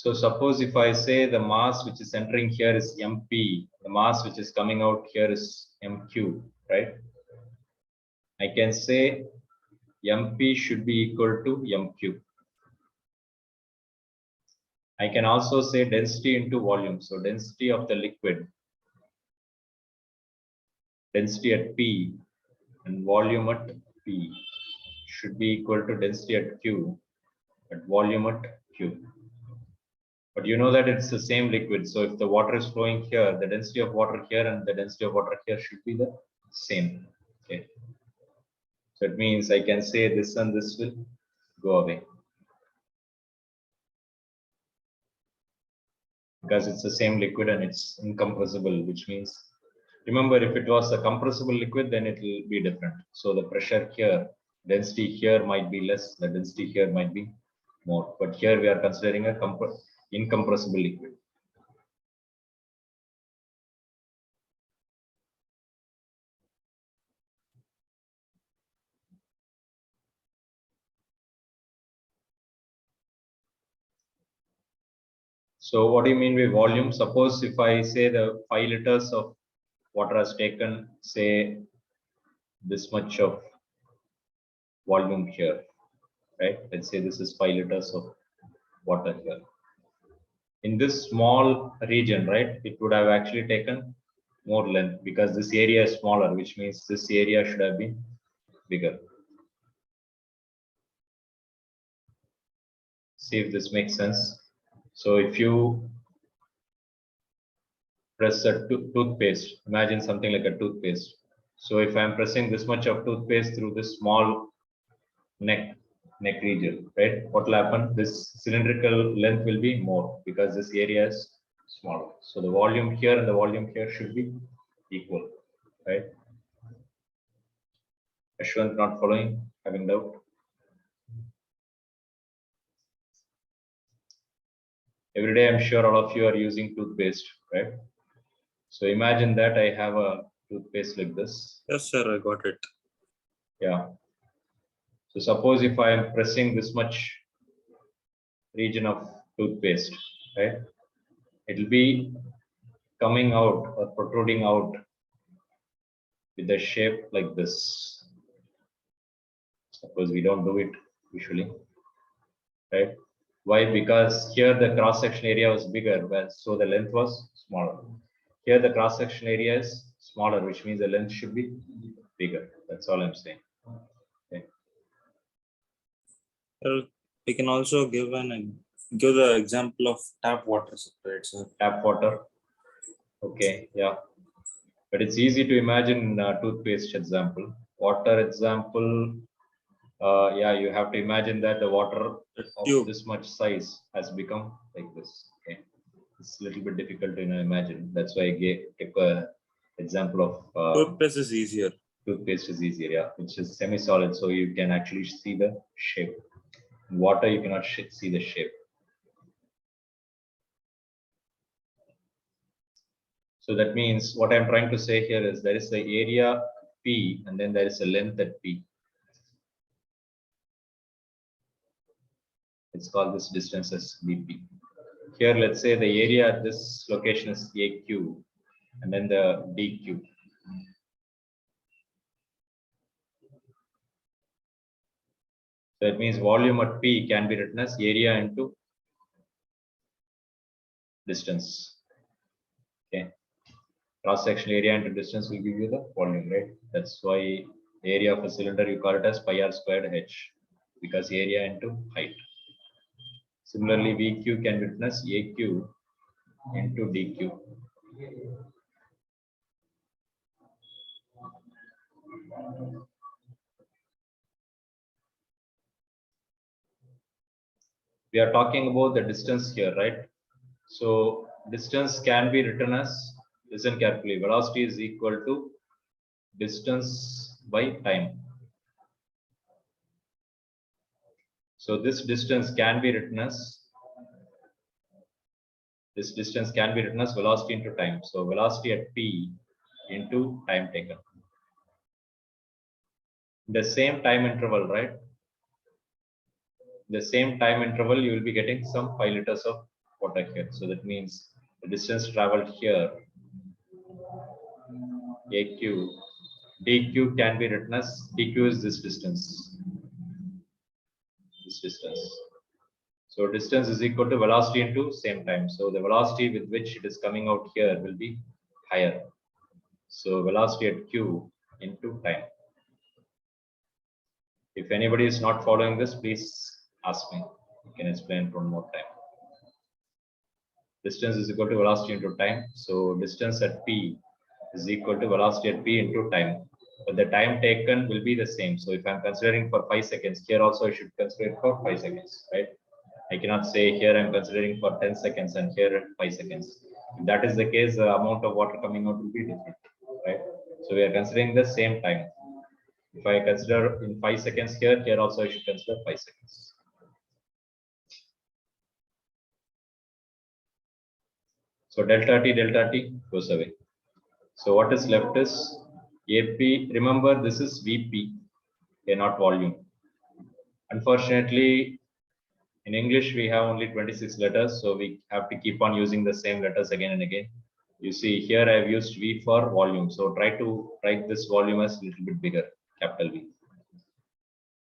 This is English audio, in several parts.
So suppose if I say the mass which is entering here is mp, the mass which is coming out here is mq, right? I can say mp should be equal to mq. I can also say density into volume. So density of the liquid, density at P and volume at P should be equal to density at Q at volume at Q. But you know that it's the same liquid. So if the water is flowing here, the density of water here and the density of water here should be the same. Okay. So it means I can say this and this will go away, because it's the same liquid and it's incompressible, which means, remember, if it was a compressible liquid, then it will be different. So the pressure here, density here might be less, the density here might be more. But here we are considering a incompressible liquid. So what do you mean by volume? Suppose if I say the 5 liters of water has taken, say, this much of volume here, right? Let's say this is 5 liters of water here. In this small region, right, it would have actually taken more length because this area is smaller, which means this area should have been bigger. See if this makes sense. So if you press a toothpaste, imagine something like a toothpaste. So if I'm pressing this much of toothpaste through this small neck region, right, what will happen? This cylindrical length will be more because this area is smaller. So the volume here and the volume here should be equal, right? Ashwant not following, having doubt? Every day I'm sure all of you are using toothpaste, right? So imagine that I have a toothpaste like this. Yes, sir, I got it. Yeah. So suppose if I am pressing this much region of toothpaste, right, it will be coming out or protruding out with a shape like this. Suppose we don't do it usually, right? Why? Because here the cross-section area was bigger, so the length was smaller. Here the cross-section area is smaller, which means the length should be bigger. That's all I'm saying. Okay. Well, we can also give the example of tap water separate, sir. Tap water. Okay, yeah. But it's easy to imagine toothpaste example. Water example, yeah, you have to imagine that the water of this much size has become like this. Okay, it's a little bit difficult to imagine. That's why I took a example of toothpaste is easier. Toothpaste is easier, yeah, which is semi-solid, so you can actually see the shape. In water, you cannot see the shape. So that means what I'm trying to say here is there is the area P and then there is a length at P. It's called this distance as dP. Here, let's say the area at this location is AQ and then the dQ. So it means volume at P can be written as area into distance. Okay. Cross-section area into distance will give you the volume, right? That's why area of a cylinder you call it as pi r squared h, because area into height. Similarly, VQ can be written as AQ into DQ. We are talking about the distance here, right? So distance can be written as, listen carefully, velocity is equal to distance by time. So this distance can be written as velocity into time. So velocity at P into time taken. The same time interval, right? The same time interval, you will be getting some 5 liters of water here. So that means the distance traveled here, AQ, dq can be written as dq is this distance. So distance is equal to velocity into same time. So the velocity with which it is coming out here will be higher. So velocity at q into time. If anybody is not following this, please ask me. I can explain one more time. Distance is equal to velocity into time. So distance at p is equal to velocity at p into time. But the time taken will be the same. So if I'm considering for 5 seconds, here also I should consider it for 5 seconds, right? I cannot say here I'm considering for 10 seconds and here 5 seconds. If that is the case, the amount of water coming out will be different, right? So we are considering the same time. If I consider in 5 seconds here, here also I should consider 5 seconds. So delta t goes away. So what is left is AP. Remember, this is VP, okay, not volume. Unfortunately, in English, we have only 26 letters, so we have to keep on using the same letters again and again. You see here, I've used V for volume. So try to write this volume as a little bit bigger, capital V.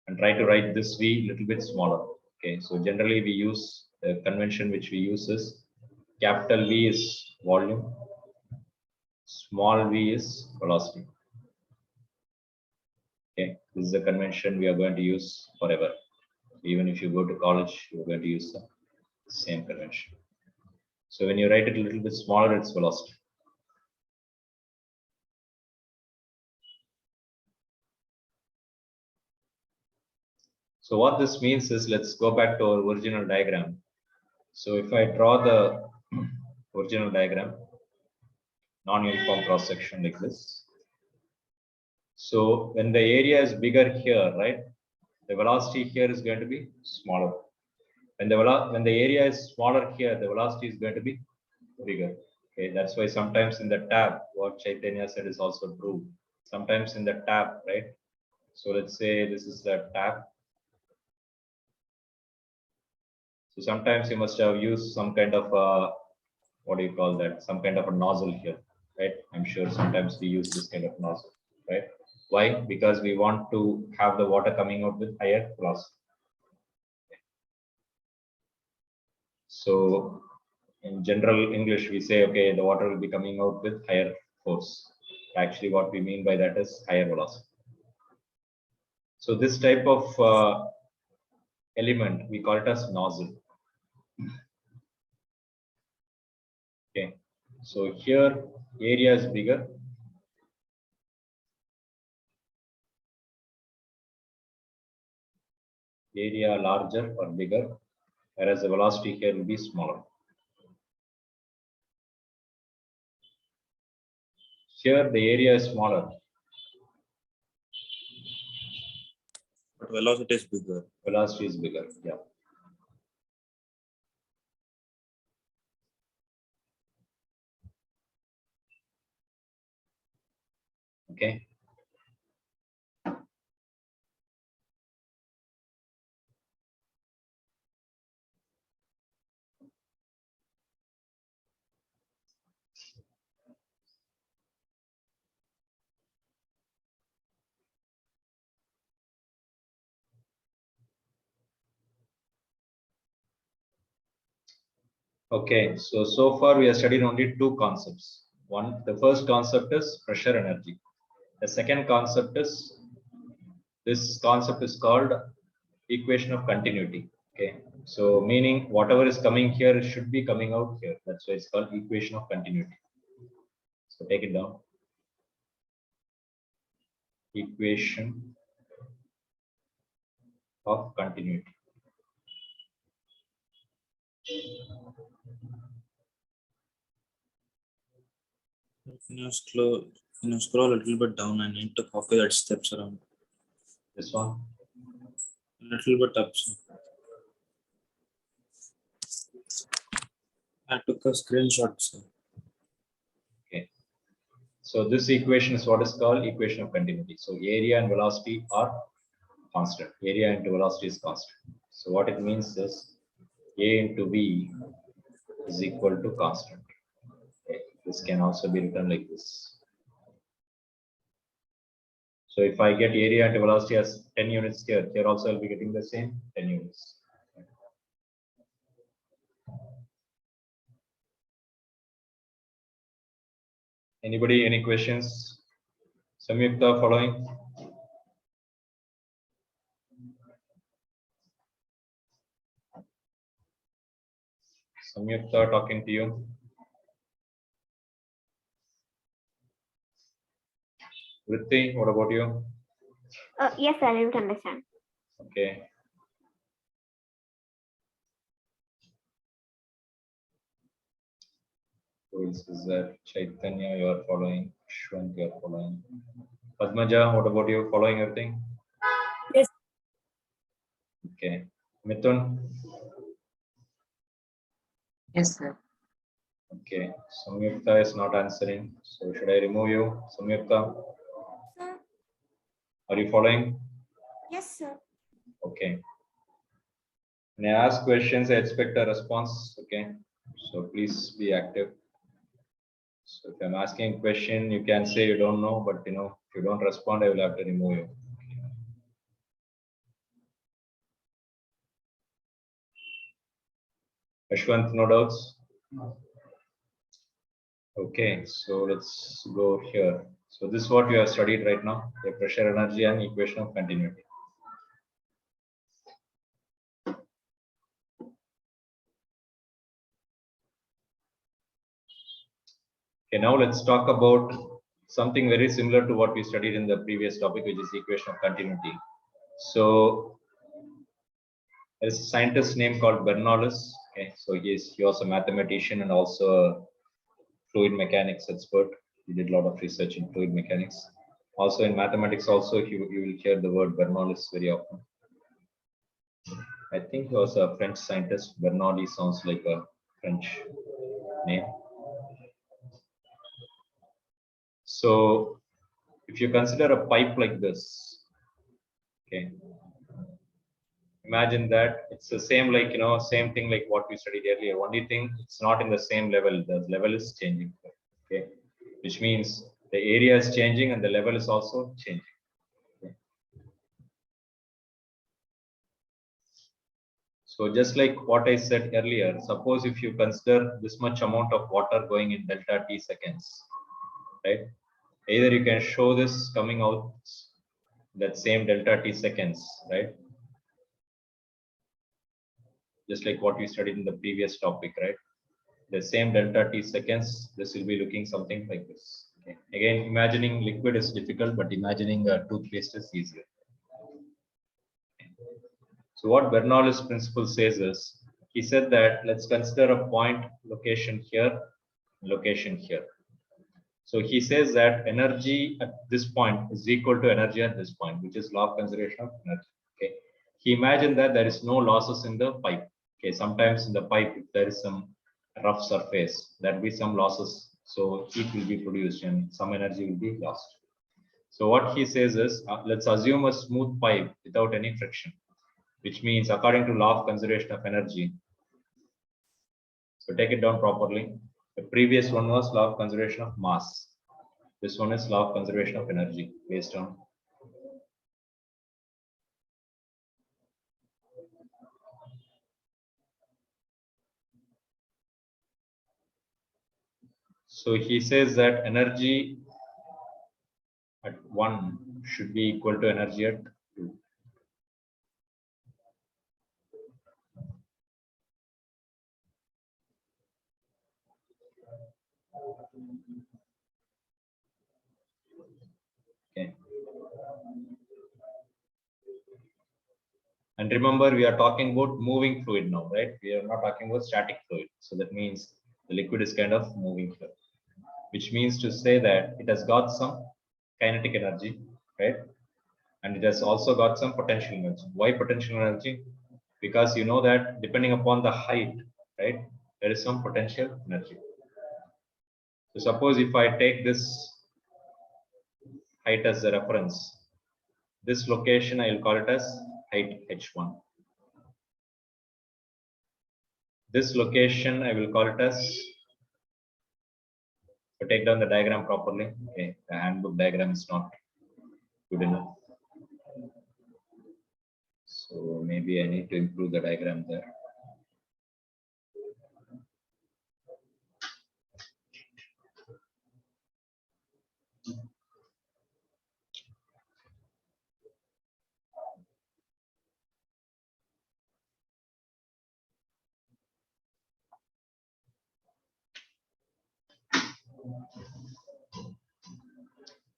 And try to write this V a little bit smaller. Okay, so generally we use the convention which we use is capital V is volume, small v is velocity. Okay, this is the convention we are going to use forever. Even if you go to college, you're going to use the same convention. So when you write it a little bit smaller, it's velocity. So what this means is, let's go back to our original diagram. So if I draw the original diagram, non-uniform cross section like this. So when the area is bigger here, right, the velocity here is going to be smaller. When the area is smaller here, the velocity is going to be bigger. Okay, that's why sometimes in the tab, what Chaitanya said is also true. Sometimes in the tab, right? So let's say this is the tab. So sometimes you must have used some kind of what do you call that? Some kind of a nozzle here, right? I'm sure sometimes we use this kind of nozzle, right? Why? Because we want to have the water coming out with higher velocity. So in general English, we say, okay, the water will be coming out with higher force. Actually, what we mean by that is higher velocity. So this type of element, we call it as nozzle. Okay, so here area is bigger. Area larger or bigger, whereas the velocity here will be smaller. Here the area is smaller, But velocity is bigger. velocity is bigger. Yeah. Okay. Okay, so far we have studied only two concepts. One, the first concept is pressure energy. The second concept is, this concept is called equation of continuity. Okay, so meaning whatever is coming here should be coming out here. That's why it's called equation of continuity. So take it down. Equation of continuity. When you scroll a little bit down, I need to copy that steps around. This one. A little bit up. So. I took a screenshot. So. Okay. So this equation is what is called equation of continuity. So area and velocity are constant. Area into velocity is constant. So what it means is A into V is equal to constant. Okay. This can also be written like this. So if I get area and velocity as 10 units here, here also I'll be getting the same 10 units. Anybody, any questions? Samyukta following? Samyukta talking to you. Vritti, what about you? Yes, I didn't understand. Okay. Who else is there? Chaitanya, you are following. Shwant, you are following. Padmaja, what about you? Following everything? Yes. Okay. Mithun? Yes, sir. Okay. Samyukta is not answering. So should I remove you? Samyukta, Sir. are you following? Yes, sir. Okay. When I ask questions, I expect a response. Okay. So please be active. So if I'm asking a question, you can say you don't know, but if you don't respond, I will have to remove you. Ashwant, no doubts? Okay, so let's go here. So this is what you have studied right now, the pressure, energy, and equation of continuity. Okay, now let's talk about something very similar to what we studied in the previous topic, which is the equation of continuity. So there's a scientist named called Bernoulli. Okay, so he was a mathematician and also a fluid mechanics expert. He did a lot of research in fluid mechanics. Also in mathematics, also you will hear the word Bernoulli very often. I think he was a French scientist. Bernoulli sounds like a French name. So if you consider a pipe like this, okay, imagine that it's the same, like same thing like what we studied earlier. Only thing, it's not in the same level. The level is changing. Okay, which means the area is changing and the level is also changing. Okay. So just like what I said earlier, suppose if you consider this much amount of water going in delta t seconds, right? Either you can show this coming out that same delta t seconds, right? Just like what we studied in the previous topic, right? The same delta t seconds, this will be looking something like this. Okay. Again, imagining liquid is difficult, but imagining a toothpaste is easier. So what Bernoulli's principle says is, he said that let's consider a point location here, location here. So he says that energy at this point is equal to energy at this point, which is law of conservation of energy. Okay. He imagined that there is no losses in the pipe. Okay. Sometimes in the pipe, if there is some rough surface, there will be some losses. So heat will be produced and some energy will be lost. So what he says is, let's assume a smooth pipe without any friction, which means according to law of conservation of energy. So take it down properly. The previous one was law of conservation of mass. This one is law of conservation of energy based on. So he says that energy at 1 should be equal to energy at 2. Okay. And remember, we are talking about moving fluid now, right? We are not talking about static fluid. So that means the liquid is kind of moving here, which means to say that it has got some kinetic energy, right? And it has also got some potential energy. Why potential energy? Because you know that depending upon the height, right, there is some potential energy. So suppose if I take this height as a reference, this location I will call it as height h1. This location, I will call it as, so take down the diagram properly. Okay, the handbook diagram is not good enough. So maybe I need to improve the diagram there.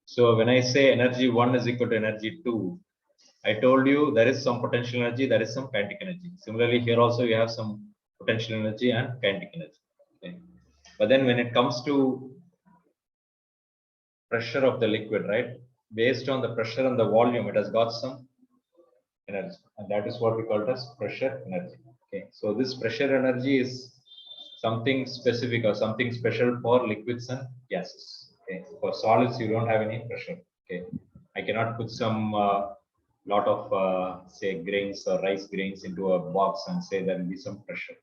So when I say energy 1 is equal to energy 2, I told you there is some potential energy, there is some kinetic energy. Similarly, here also you have some potential energy and kinetic energy. Okay. But then when it comes to pressure of the liquid, right? Based on the pressure and the volume, it has got some energy, and that is what we call it as pressure energy. Okay. So this pressure energy is something specific or something special for liquids and gases. Okay. For solids, you don't have any pressure. Okay. I cannot put some lot of say grains or rice grains into a box and say there will be some pressure.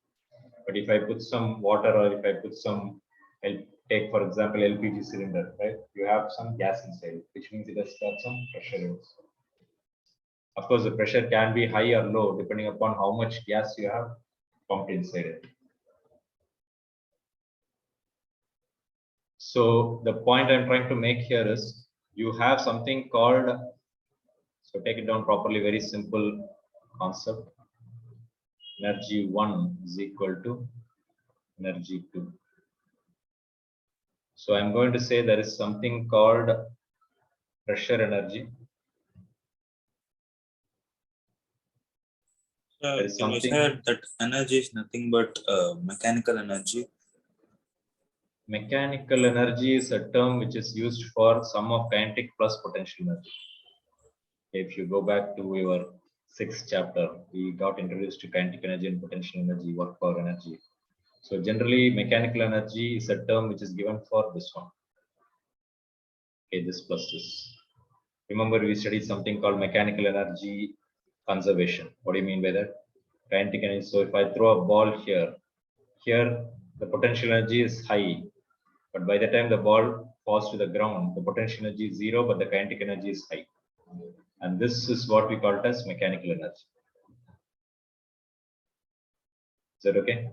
But if I put some water or if I put some, take for example LPG cylinder, right? You have some gas inside, which means it has got some pressure. Of course, the pressure can be high or low depending upon how much gas you have pumped inside it. So the point I'm trying to make here is you have something called, so take it down properly, very simple concept. Energy 1 is equal to energy 2. So I'm going to say there is something called pressure energy. There is Can you something, say that energy is nothing but mechanical energy? mechanical energy is a term which is used for sum of kinetic plus potential energy. If you go back to your 6th chapter, we got introduced to kinetic energy and potential energy, work power energy. So generally mechanical energy is a term which is given for this one. Okay, this plus this. Remember we studied something called mechanical energy conservation. What do you mean by that? Kinetic energy. So if I throw a ball here the potential energy is high, but by the time the ball falls to the ground, the potential energy is 0, but the kinetic energy is high. And this is what we call it as mechanical energy. Is that okay?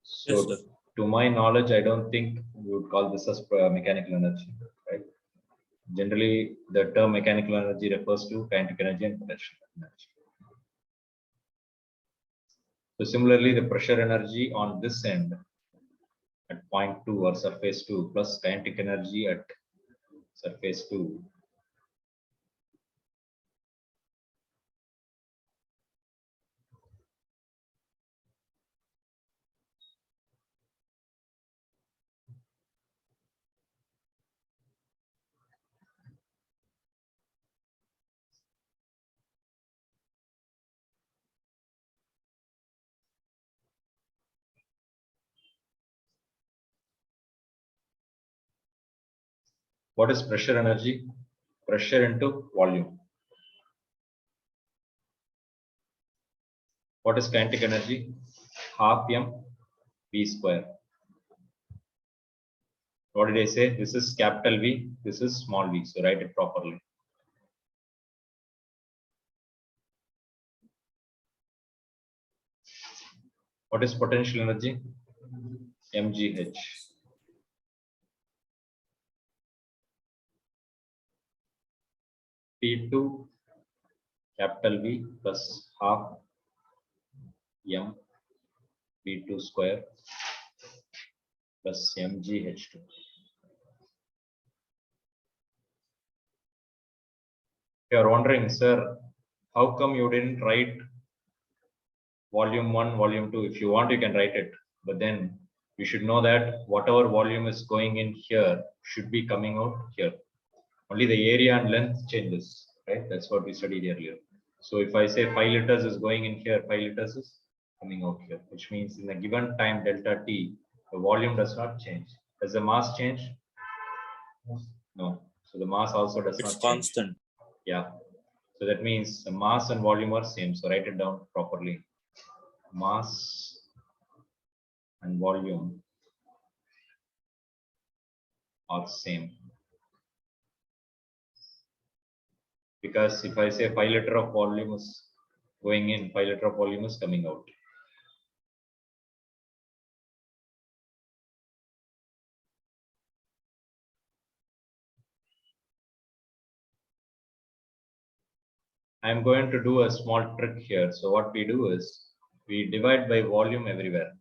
So Yes, sir. to my knowledge, I don't think we would call this as mechanical energy, right? Generally, the term mechanical energy refers to kinetic energy and potential energy. So similarly, the pressure energy on this end at point 2 or surface 2 plus kinetic energy at surface 2. What is pressure energy? Pressure into volume. What is kinetic energy? Half m v square. What did I say? This is capital V, this is small v. So write it properly. What is potential energy? mgh. P2 capital V plus half m v2 square plus mgh2. You are wondering, sir, how come you didn't write volume 1, volume 2? If you want, you can write it, but then you should know that whatever volume is going in here should be coming out here. Only the area and length changes, right? That's what we studied earlier. So if I say 5 liters is going in here, 5 liters is coming out here, which means in a given time delta t, the volume does not change. Does the mass change? No. So the mass also does It's not change. constant. Yeah. So that means the mass and volume are same. So write it down properly. mass and volume are same. Because if I say 5 liter of volume is going in, 5 liter of volume is coming out. I'm going to do a small trick here. So what we do is we divide by volume everywhere.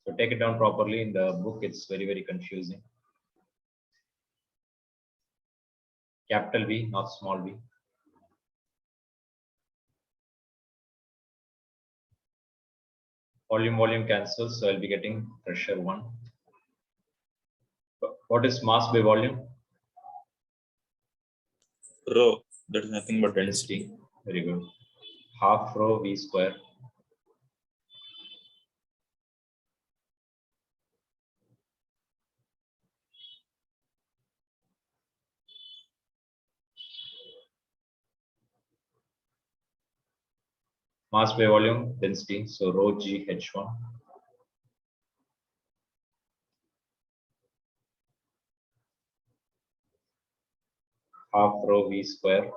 So take it down properly. In the book, it's very, very confusing. Capital V, not small v. Volume cancels, so I'll be getting pressure 1. What is mass by volume? Rho. That is nothing but density. Very good. Half rho v square. Mass by volume, density, so rho g h1. Half rho v square.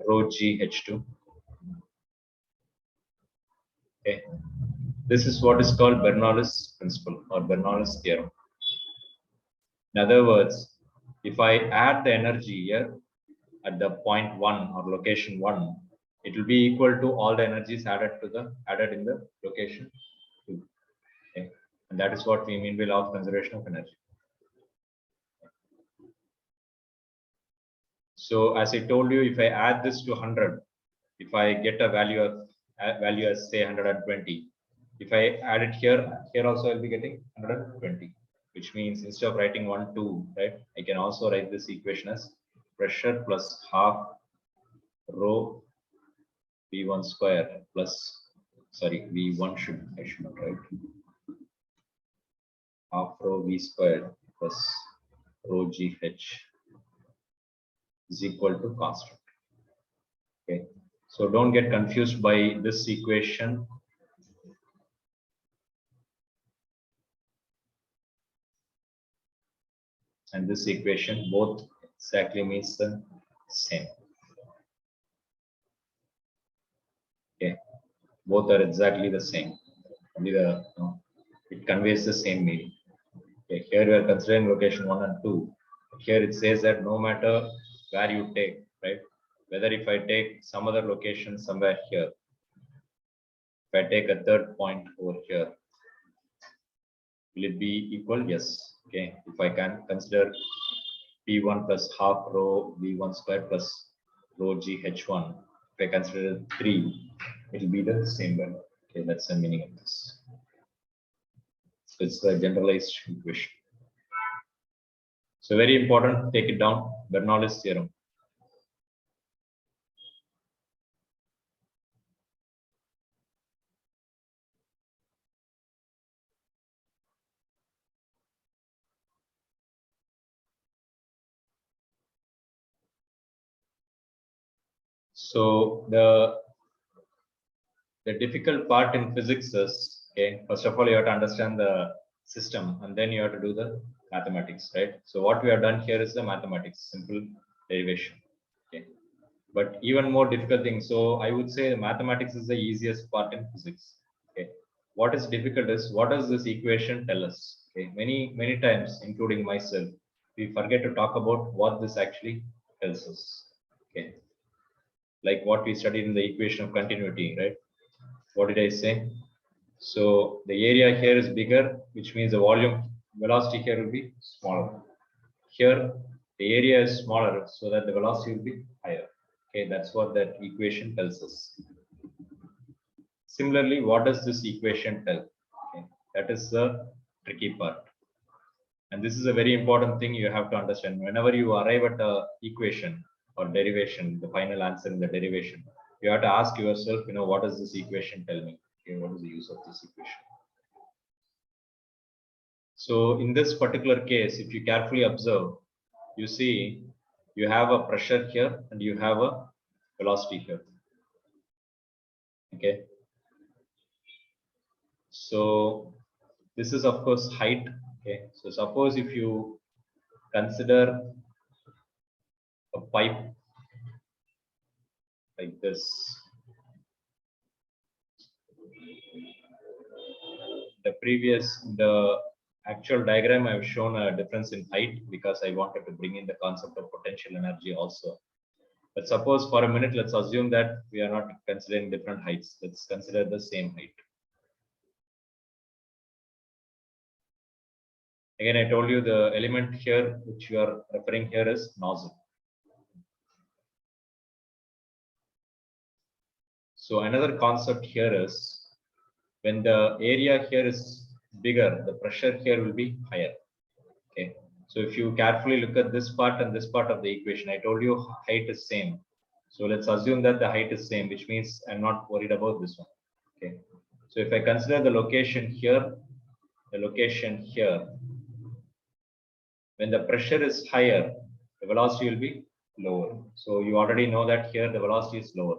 Rho g h2. Okay. This is what is called Bernoulli's principle or Bernoulli's theorem. In other words, if I add the energy here at the point 1 or location 1, it will be equal to all the energies added in the location 2. Okay. And that is what we mean by law of conservation of energy. So as I told you, if I add this to 100, if I get a value as say 120, if I add it here also I'll be getting 120, which means instead of writing 1, 2, right, I can also write this equation as pressure plus half rho V1 square plus, sorry, V1 I should not write, half rho V square plus rho GH is equal to constant. Okay, so don't get confused by this equation. And this equation, both exactly means the same. Okay, both are exactly the same. Only it conveys the same meaning. Okay, here we are considering location 1 and 2. Here it says that no matter where you take, right? Whether if I take some other location somewhere here, if I take a third point over here, will it be equal? Yes. Okay, if I can consider P1 plus half rho V1 square plus rho GH1, if I consider 3, it will be the same value. Okay, that's the meaning of this. So it's a generalized equation. So very important, take it down, Bernoulli's theorem. So the difficult part in physics is, okay, first of all, you have to understand the system and then you have to do the mathematics, right? So what we have done here is the mathematics, simple derivation. Okay, but even more difficult thing. So I would say mathematics is the easiest part in physics. Okay, what is difficult is what does this equation tell us? Okay, many times, including myself, we forget to talk about what this actually tells us. Okay, like what we studied in the equation of continuity, right? What did I say? So the area here is bigger, which means the volume velocity here will be smaller. Here, the area is smaller, so that the velocity will be higher. Okay, that's what that equation tells us. Similarly, what does this equation tell? Okay, that is the tricky part. And this is a very important thing you have to understand. Whenever you arrive at a equation or derivation, the final answer in the derivation, you have to ask yourself, what does this equation tell me? Okay, what is the use of this equation? So in this particular case, if you carefully observe, you see you have a pressure here and you have a velocity here. Okay. So this is of course height. Okay. So suppose if you consider a pipe like this, the actual diagram I've shown a difference in height because I wanted to bring in the concept of potential energy also. But suppose for a minute, let's assume that we are not considering different heights. Let's consider the same height. Again, I told you the element here which you are referring here is nozzle. So another concept here is when the area here is bigger, the pressure here will be higher. Okay. So if you carefully look at this part and this part of the equation, I told you height is same. So let's assume that the height is same, which means I'm not worried about this one. Okay. So if I consider the location here, the location here, when the pressure is higher, the velocity will be lower. So you already know that here the velocity is lower.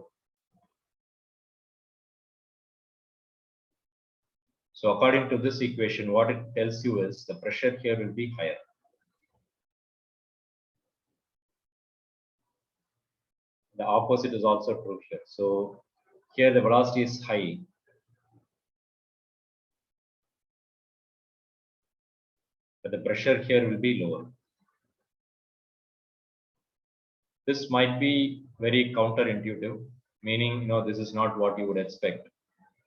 So according to this equation, what it tells you is the pressure here will be higher. The opposite is also true here. So here the velocity is high. But the pressure here will be lower. This might be very counterintuitive, meaning this is not what you would expect.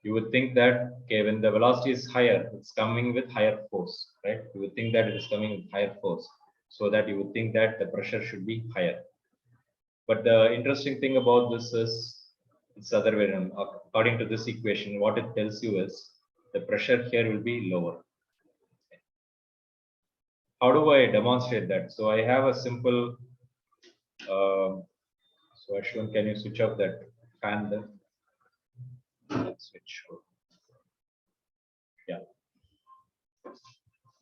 You would think that okay, when the velocity is higher, it's coming with higher force, right? You would think that it is coming with higher force, so that you would think that the pressure should be higher. But the interesting thing about this is it's other way around. According to this equation, what it tells you is the pressure here will be lower. How do I demonstrate that? So I have a simple. So Ashwin, can you switch off that fan there? Let's switch. Yeah.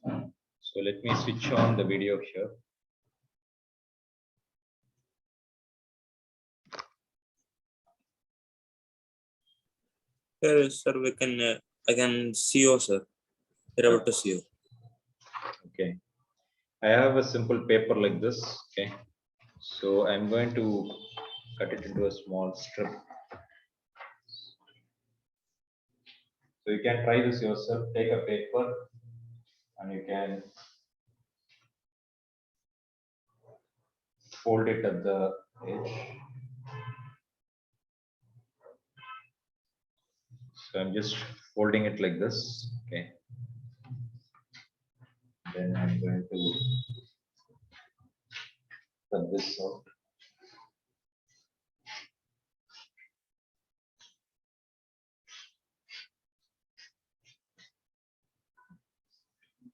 So let me switch on the video here. Here, sir, we can I can see you, sir. You're able to see you. Okay. I have a simple paper like this. Okay. So I'm going to cut it into a small strip. So you can try this yourself. Take a paper and you can fold it at the edge. So I'm just folding it like this. Okay. Then I'm going to cut this out.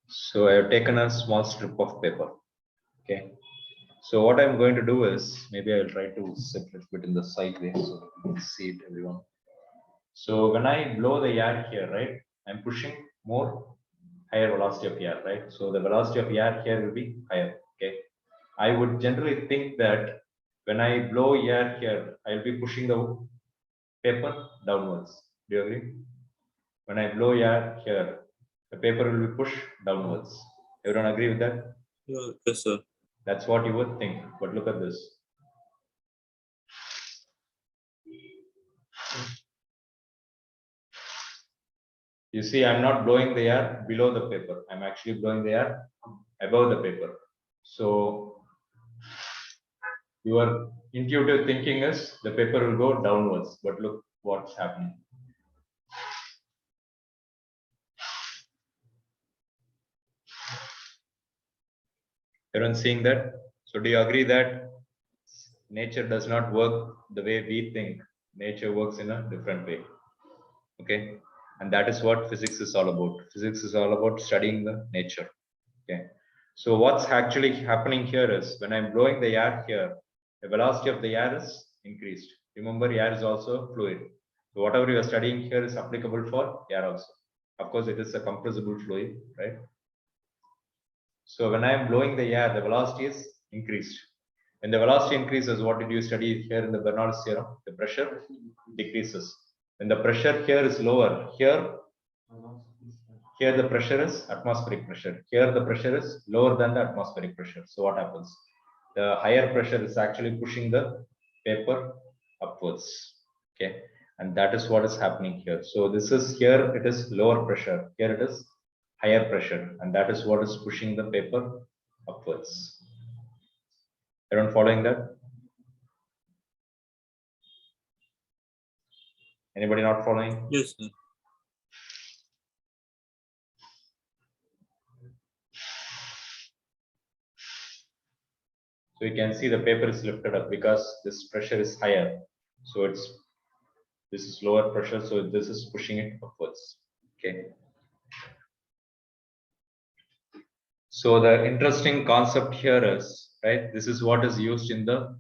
So I have taken a small strip of paper. Okay. So what I'm going to do is maybe I'll try to sit a little bit in the sideways so that you can see it, everyone. So when I blow the air here, right, I'm pushing more higher velocity of air, right? So the velocity of air here will be higher. Okay. I would generally think that when I blow air here, I'll be pushing the paper downwards. Do you agree? When I blow air here, the paper will be pushed downwards. Everyone agree with that? Yeah, yes, sir. That's what you would think. But look at this. You see, I'm not blowing the air below the paper. I'm actually blowing the air above the paper. So your intuitive thinking is the paper will go downwards. But look what's happening. Everyone seeing that? So do you agree that nature does not work the way we think? Nature works in a different way. Okay. And that is what physics is all about. Physics is all about studying the nature. Okay. So what's actually happening here is when I'm blowing the air here, the velocity of the air is increased. Remember, air is also fluid. So whatever you are studying here is applicable for air also. Of course, it is a compressible fluid, right? So when I am blowing the air, the velocity is increased. When the velocity increases, what did you study here in the Bernoulli's theorem? The pressure decreases. When the pressure here is lower, here the pressure is atmospheric pressure. Here the pressure is lower than the atmospheric pressure. So what happens? The higher pressure is actually pushing the paper upwards. Okay, and that is what is happening here. So this is here, it is lower pressure. Here it is higher pressure, and that is what is pushing the paper upwards. Everyone following that? Anybody not following? Yes, sir. So you can see the paper is lifted up because this pressure is higher. So this is lower pressure, so this is pushing it upwards. Okay. So the interesting concept here is, right, this is what is used in the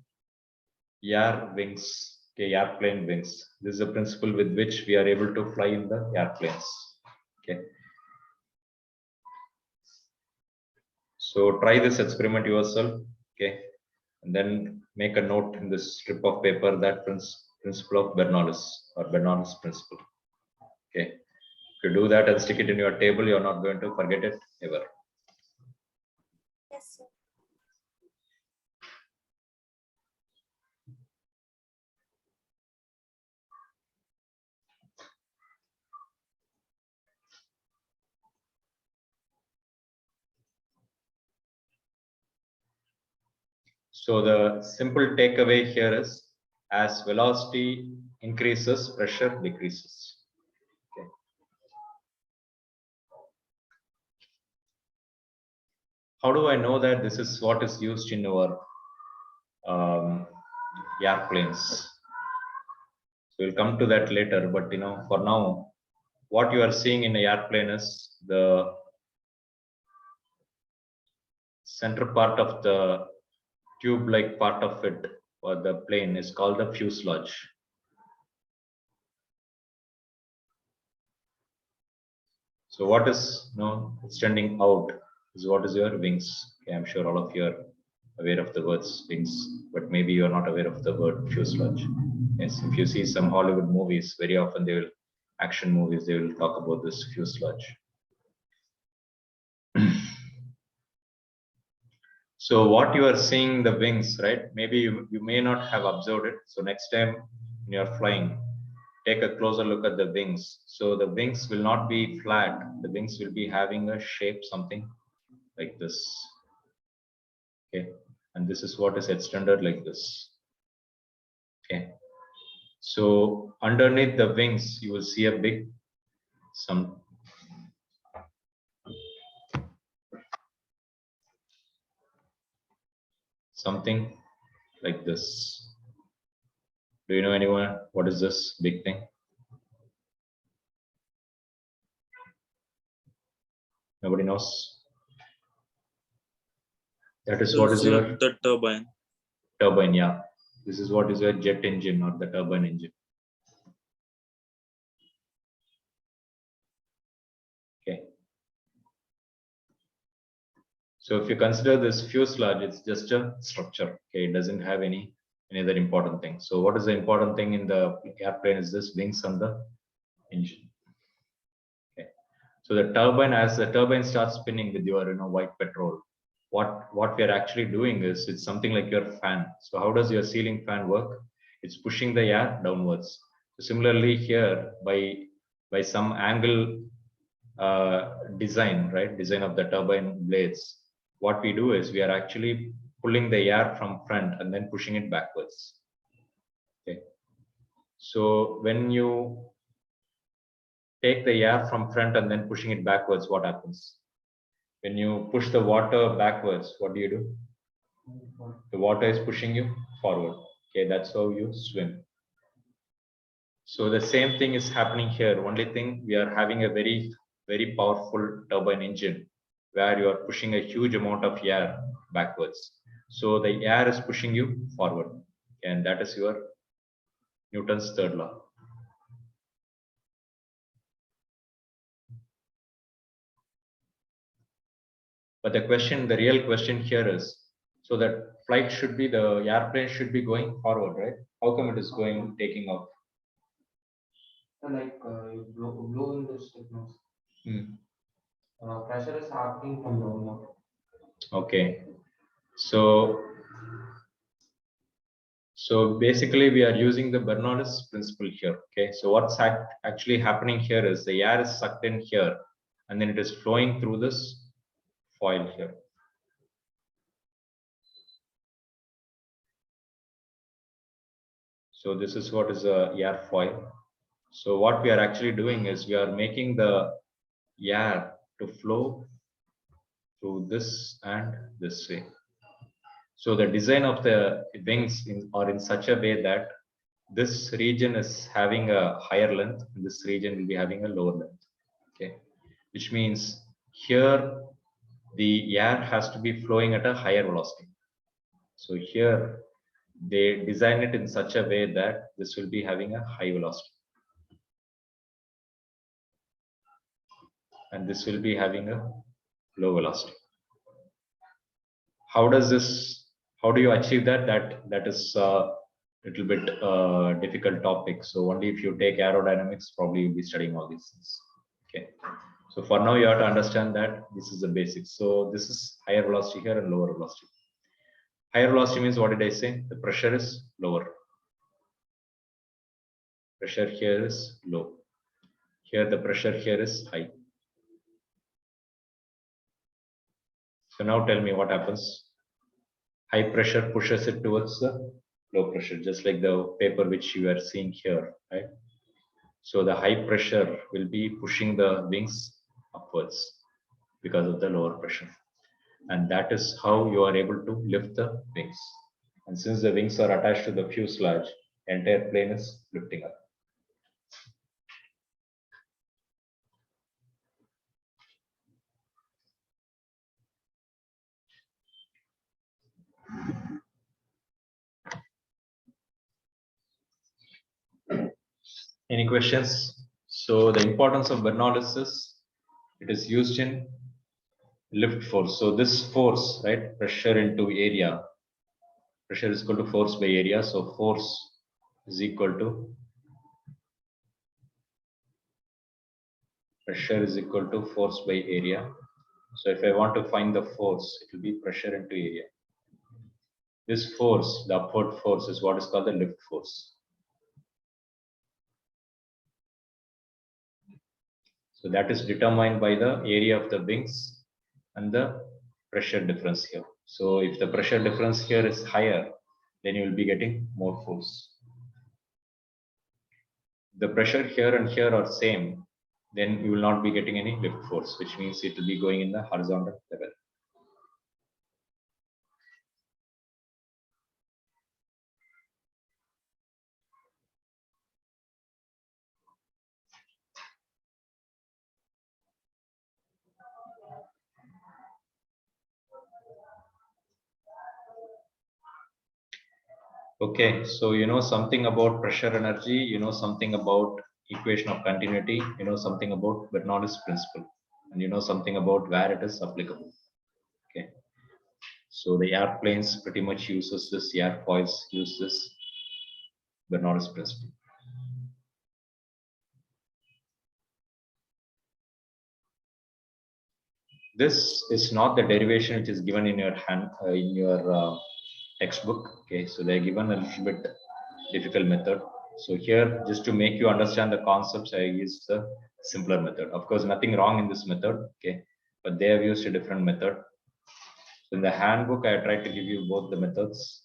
air wings, okay, airplane wings. This is a principle with which we are able to fly in the airplanes. Okay. So try this experiment yourself, okay, and then make a note in this strip of paper that principle of Bernoullis or Bernoullis principle. Okay. If you do that and stick it in your table, you're not going to forget it ever. Yes, sir. So the simple takeaway here is, as velocity increases, pressure decreases. Okay. How do I know that this is what is used in our airplanes? So we'll come to that later, but for now, what you are seeing in the airplane is the center part of the tube-like part of it, or the plane, is called the fuselage. So what is extending out is what is your wings. Okay, I'm sure all of you are aware of the words wings, but maybe you are not aware of the word fuselage. Yes, if you see some Hollywood movies, very often action movies, they will talk about this fuselage. So what you are seeing, the wings, right? Maybe you may not have observed it. So next time when you are flying, take a closer look at the wings. So the wings will not be flat. The wings will be having a shape, something like this. Okay, and this is what is extended like this. Okay, so underneath the wings, you will see a big something like this. Do you know anyone what is this big thing? Nobody knows. That is what is your the turbine. turbine. Yeah, this is what is your jet engine or the turbine engine. Okay. So if you consider this fuselage, it's just a structure. Okay, it doesn't have any other important thing. So what is the important thing in the airplane is this wings and the engine. Okay. So the turbine, as the turbine starts spinning with your white petrol, what we are actually doing is it's something like your fan. So how does your ceiling fan work? It's pushing the air downwards. So similarly here, by some angle design, right? Design of the turbine blades. What we do is we are actually pulling the air from front and then pushing it backwards. Okay. So when you take the air from front and then pushing it backwards, what happens? When you push the water backwards, what do? The water is pushing you forward. Okay, that's how you swim. So the same thing is happening here. Only thing, we are having a very, very powerful turbine engine where you are pushing a huge amount of air backwards. So the air is pushing you forward, and that is your Newton's third law. But the real question here is, So that flight should be, the airplane should be going forward, right? How come it is going, taking off? Like you blow in this technology. Hmm. Pressure is happening from downward. Okay. So basically we are using the Bernoulli's principle here. Okay. So what's actually happening here is the air is sucked in here and then it is flowing through this foil here. So this is what is a airfoil. So what we are actually doing is we are making the air to flow through this and this way. So the design of the wings are in such a way that this region is having a higher length and this region will be having a lower length. Okay, which means here the air has to be flowing at a higher velocity. So here they design it in such a way that this will be having a high velocity and this will be having a low velocity. How do you achieve that? That is a little bit difficult topic. So only if you take aerodynamics, probably you'll be studying all these things. Okay. So for now, you have to understand that this is the basics. So this is higher velocity here and lower velocity. Higher velocity means, what did I say? The pressure is lower. Pressure here is low. Here the pressure here is high. So now tell me what happens. High pressure pushes it towards the low pressure, just like the paper which you are seeing here, right? So the high pressure will be pushing the wings upwards because of the lower pressure. And that is how you are able to lift the wings. And since the wings are attached to the fuselage, the entire plane is lifting up. Any questions? So the importance of Bernoulli is it is used in lift force. So this force, right, pressure into area, pressure is equal to force by area. So force is equal to pressure is equal to force by area. So if I want to find the force, it will be pressure into area. This force, the upward force, is what is called the lift force. So that is determined by the area of the wings and the pressure difference here. So if the pressure difference here is higher, then you will be getting more force. The pressure here and here are same, then you will not be getting any lift force, which means it will be going in the horizontal level. Okay, so you know something about pressure energy, you know something about equation of continuity, you know something about Bernoulli's principle, and you know something about where it is applicable. Okay, so the airplanes pretty much uses this, airfoils use this Bernoulli's principle. This is not the derivation which is given in your hand in your textbook. Okay, so they're given a little bit difficult method. So here, just to make you understand the concepts, I used the simpler method. Of course, nothing wrong in this method. Okay, but they have used a different method. So in the handbook, I tried to give you both the methods.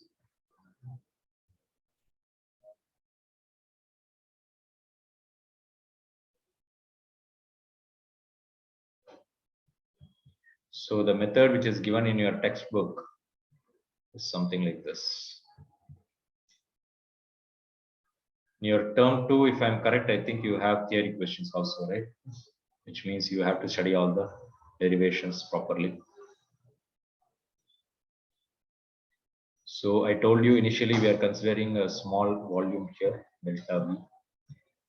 So the method which is given in your textbook is something like this. In your term 2, if I'm correct, I think you have theory questions also, right? Which means you have to study all the derivations properly. So I told you initially we are considering a small volume here, delta V.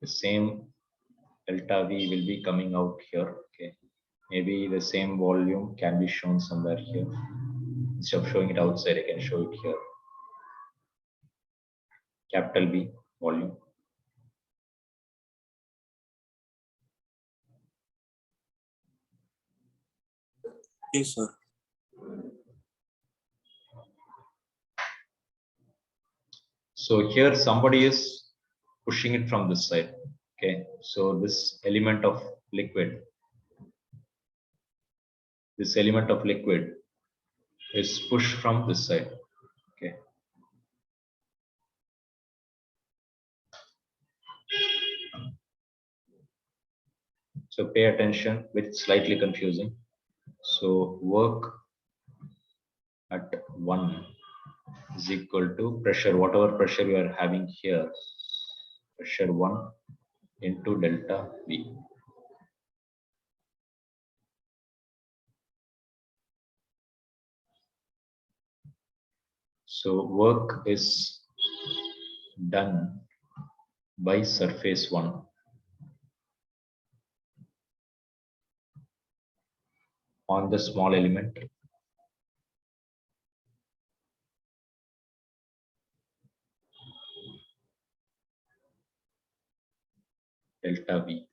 The same delta V will be coming out here. Okay, maybe the same volume can be shown somewhere here. Instead of showing it outside, I can show it here. Capital B, volume. Yes, sir. So here somebody is pushing it from this side. Okay, so this element of liquid is pushed from this side. Okay. So pay attention, it's slightly confusing. So work at 1 is equal to pressure, whatever pressure you are having here, pressure 1 into delta V. So work is done by surface 1 on the small element delta V.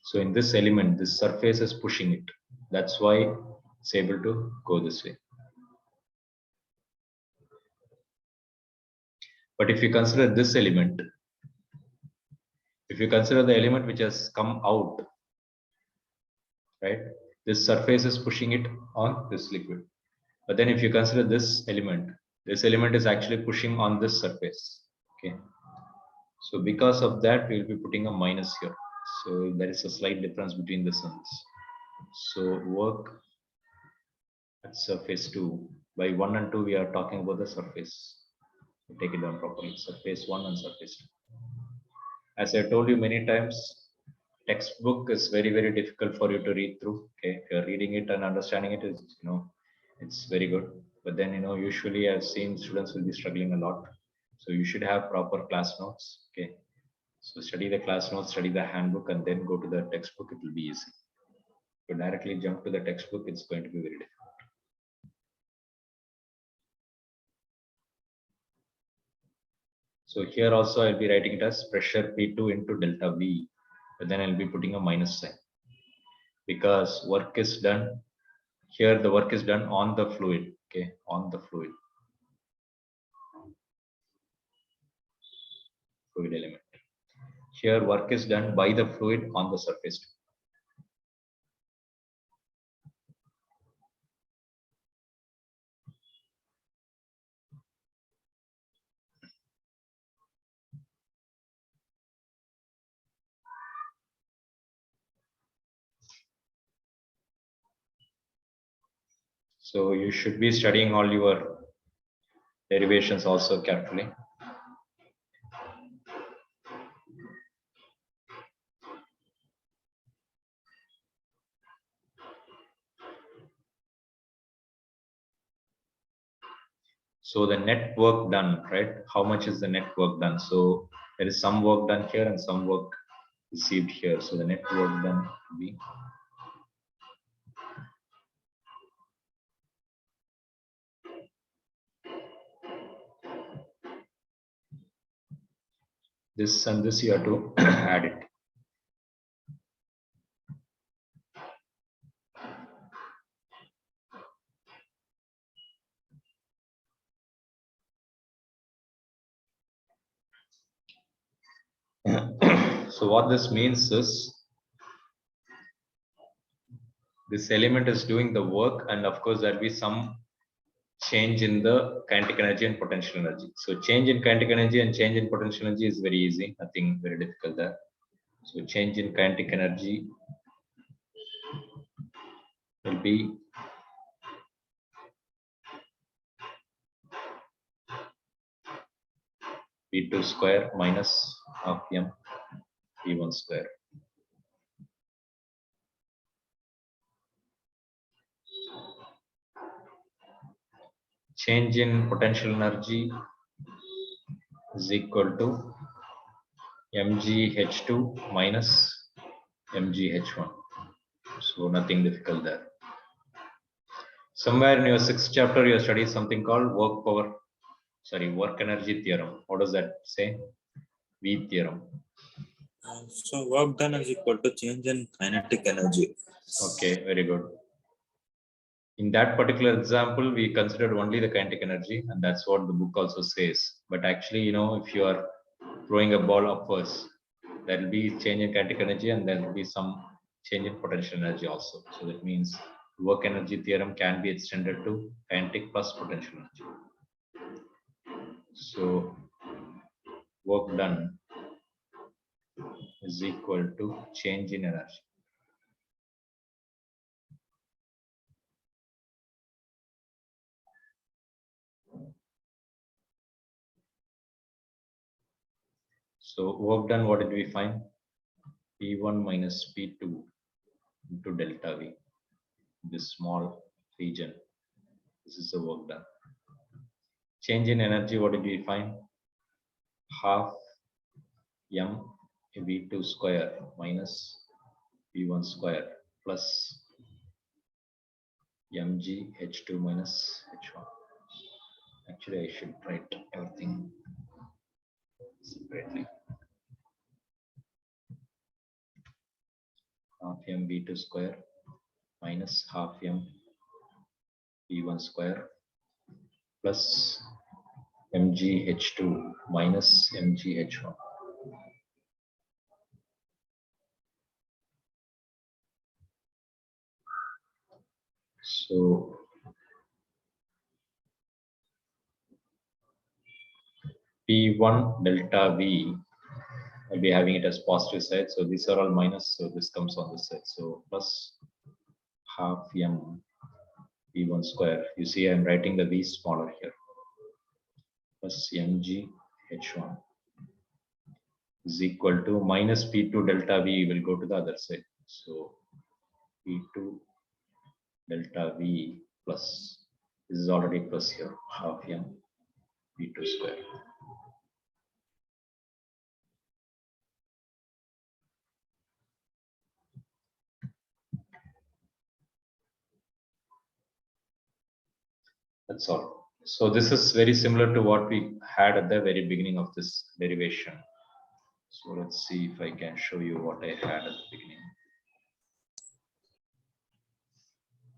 So in this element, this surface is pushing it. That's why it's able to go this way. But if you consider this element, if you consider the element which has come out, right, this surface is pushing it on this liquid. But then if you consider this element is actually pushing on this surface. Okay. So because of that, we'll be putting a minus here. So there is a slight difference between this and this. So work at surface 2. By 1 and 2, we are talking about the surface. Take it down properly. Surface 1 and surface 2. As I told you many times, textbook is very, very difficult for you to read through. Okay, if you're reading it and understanding it, is it's very good. But then usually I've seen students will be struggling a lot. So you should have proper class notes. Okay, so study the class notes, study the handbook, and then go to the textbook. It will be easy. To directly jump to the textbook, it's going to be very difficult. So here also I'll be writing it as pressure P2 into delta V, but then I'll be putting a minus sign because work is done. Here the work is done on the fluid, okay, on the fluid element. Here work is done by the fluid on the surface. So you should be studying all your derivations also carefully. So the net work done, right? How much is the net work done? So there is some work done here and some work received here. So the net work done will be this, and this you have to add it. So what this means is this element is doing the work, and of course there'll be some change in the kinetic energy and potential energy. So change in kinetic energy and change in potential energy is very easy, nothing very difficult there. So change in kinetic energy will be P2 square minus half m P1 square. Change in potential energy is equal to mgh2 minus mgh1. So nothing difficult there. Somewhere in your 6th chapter, you studied something called work energy theorem. What does that say? V theorem. So work done is equal to change in kinetic energy. Okay, very good. In that particular example, we considered only the kinetic energy, and that's what the book also says. But actually, if you are throwing a ball upwards, there will be change in kinetic energy, and there will be some change in potential energy also. So that means work energy theorem can be extended to kinetic plus potential energy. So work done is equal to change in energy. So work done, what did we find? P1 minus P2 into delta V, this small region. This is the work done. Change in energy, what did we find? Half m V2 square minus V1 square plus mg H2 minus H1. Actually, I should write everything separately. Half m V2 square minus half m V1 square plus mg H2 minus mg H1. So P1 delta V, I'll be having it as positive side. So these are all minus. So this comes on this side. So plus half m P1 square. You see, I'm writing the V smaller here. Plus mg H1 is equal to minus P2 delta V will go to the other side. So P2 delta V plus, this is already plus here, half m P2 square. That's all. So this is very similar to what we had at the very beginning of this derivation. So let's see if I can show you what I had at the beginning.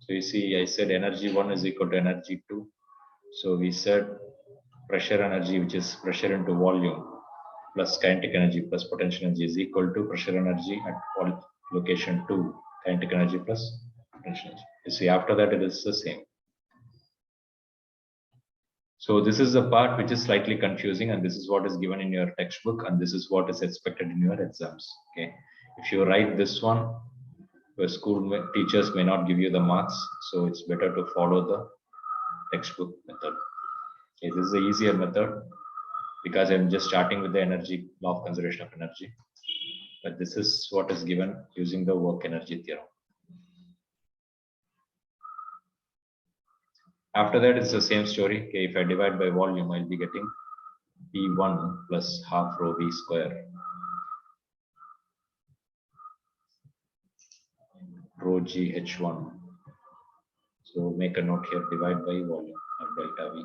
So you see, I said energy 1 is equal to energy 2. So we said pressure energy, which is pressure into volume, plus kinetic energy plus potential energy is equal to pressure energy at location 2, kinetic energy plus potential energy. You see, after that it is the same. So this is the part which is slightly confusing, and this is what is given in your textbook, and this is what is expected in your exams. Okay, if you write this one, your teachers may not give you the marks, so it's better to follow the textbook method. Okay, this is the easier method because I'm just starting with the energy, law of conservation of energy. But this is what is given using the work energy theorem. After that, it's the same story. Okay, if I divide by volume, I'll be getting P1 plus half rho V square rho G H1. So make a note here, divide by volume or delta V.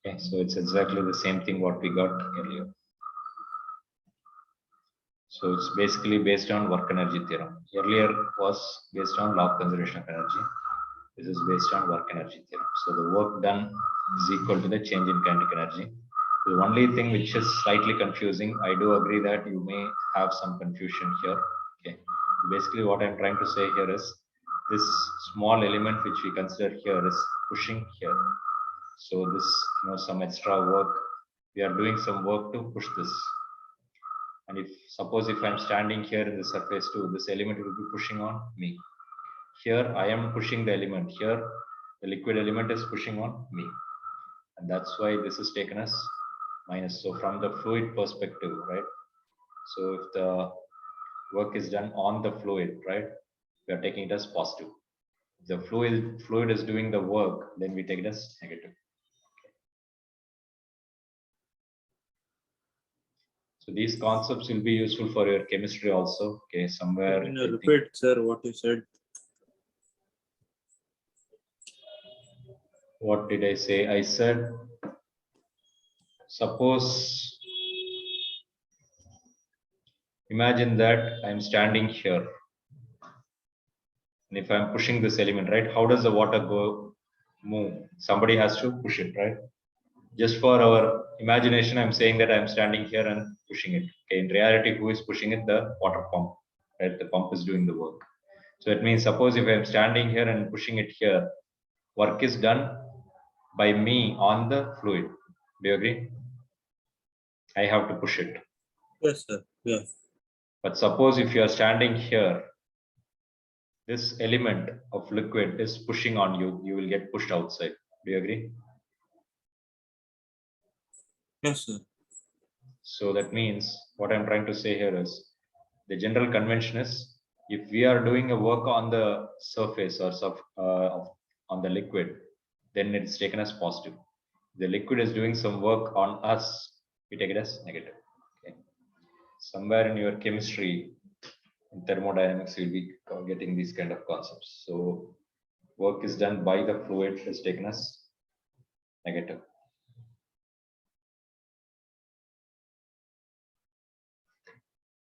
Okay, so it's exactly the same thing what we got earlier. So it's basically based on work energy theorem. Earlier was based on law of conservation of energy. This is based on work energy theorem. So the work done is equal to the change in kinetic energy. The only thing which is slightly confusing, I do agree that you may have some confusion here. Okay. Basically what I'm trying to say here is this small element which we consider here is pushing here. So this, some extra work, we are doing some work to push this. And suppose if I'm standing here in the surface too, this element will be pushing on me. Here I am pushing the element. Here the liquid element is pushing on me. And that's why this is taken as minus. So from the fluid perspective, right? So if the work is done on the fluid, right? We are taking it as positive. If the fluid is doing the work, then we take it as negative. So these concepts will be useful for your chemistry also. Okay, somewhere. Can I you think- repeat, sir, what you said? What did I say? I said, suppose, imagine that I'm standing here. And if I'm pushing this element, right, how does the water move? Somebody has to push it, right? Just for our imagination, I'm saying that I'm standing here and pushing it. Okay, in reality, who is pushing it? The water pump, right? The pump is doing the work. So it means, suppose if I'm standing here and pushing it here, work is done by me on the fluid. Do you agree? I have to push it. Yes, sir. Yeah. But suppose if you are standing here, this element of liquid is pushing on you, you will get pushed outside. Do you agree? Yes, sir. So that means what I'm trying to say here is the general convention is if we are doing a work on the surface or on the liquid, then it's taken as positive. The liquid is doing some work on us, we take it as negative. Okay. Somewhere in your chemistry, in thermodynamics, you'll be getting these kind of concepts. So work is done by the fluid is taken as negative.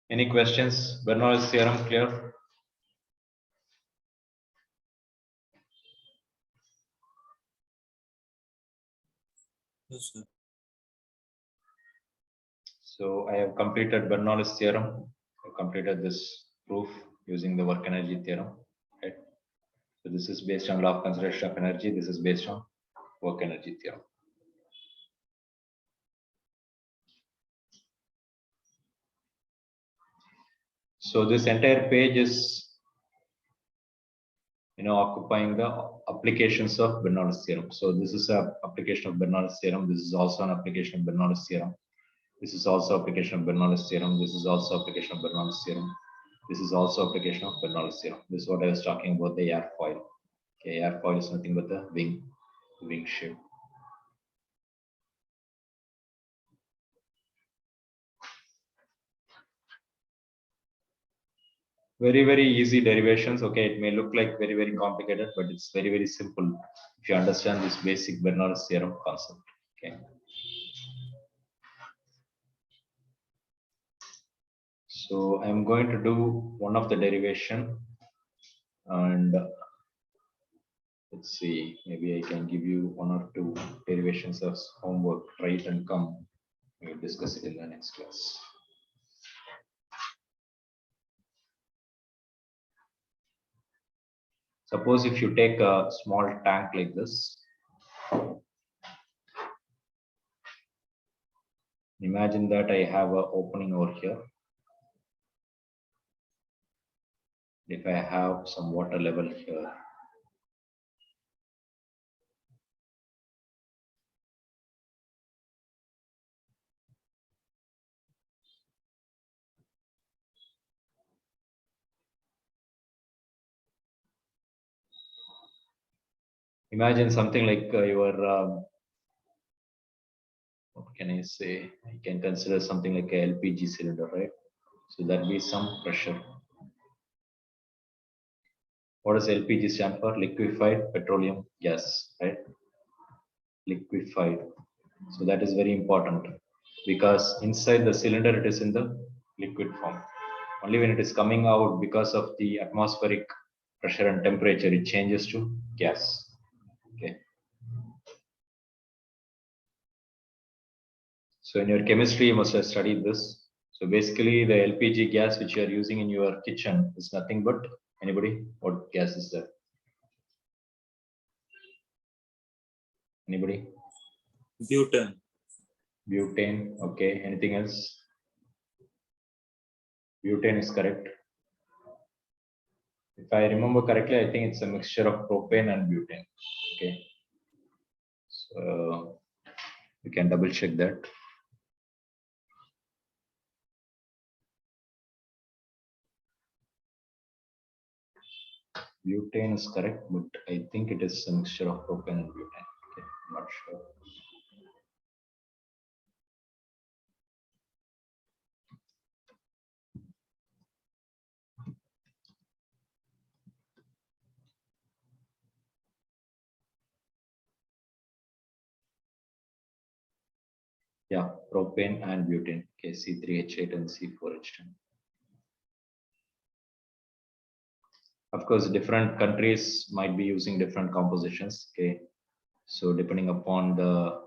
Any questions? Bernoulli's theorem clear? Yes, sir. So I have completed Bernoulli's theorem. I completed this proof using the work energy theorem. Right. So this is based on law of conservation of energy. This is based on work energy theorem. So this entire page is, occupying the applications of Bernoulli's theorem. So this is an application of Bernoulli's theorem. This is also an application of Bernoulli's theorem. This is also application of Bernoulli's theorem. This is also application of Bernoulli's theorem. This is also application of Bernoulli's theorem. This is what I was talking about, the airfoil. Okay, airfoil is nothing but the wing shape. Very, very easy derivations. Okay, it may look like very, very complicated, but it's very, very simple if you understand this basic Bernoulli's theorem concept. Okay. So I'm going to do one of the derivation, and let's see, maybe I can give you one or two derivations of homework. Try it and come. We'll discuss it in the next class. Suppose if you take a small tank like this, imagine that I have an opening over here. If I have some water level here, imagine something like your what can I say? I can consider something like a LPG cylinder, right? So that be some pressure. What does LPG stand for? Liquefied petroleum gas, right? Liquefied. So that is very important because inside the cylinder it is in the liquid form. Only when it is coming out because of the atmospheric pressure and temperature, it changes to gas. Okay. So in your chemistry, you must have studied this. So basically the LPG gas which you are using in your kitchen is nothing but, anybody, what gas is that? Anybody? Butane. Butane. Okay. Anything else? Butane is correct. If I remember correctly, I think it's a mixture of propane and butane. Okay. So you can double check that. Butane is correct, but I think it is a mixture of propane and butane. Okay, I'm not sure. Yeah, propane and butane. Okay, C3H8 and C4H10. Of course, different countries might be using different compositions. Okay, so depending upon the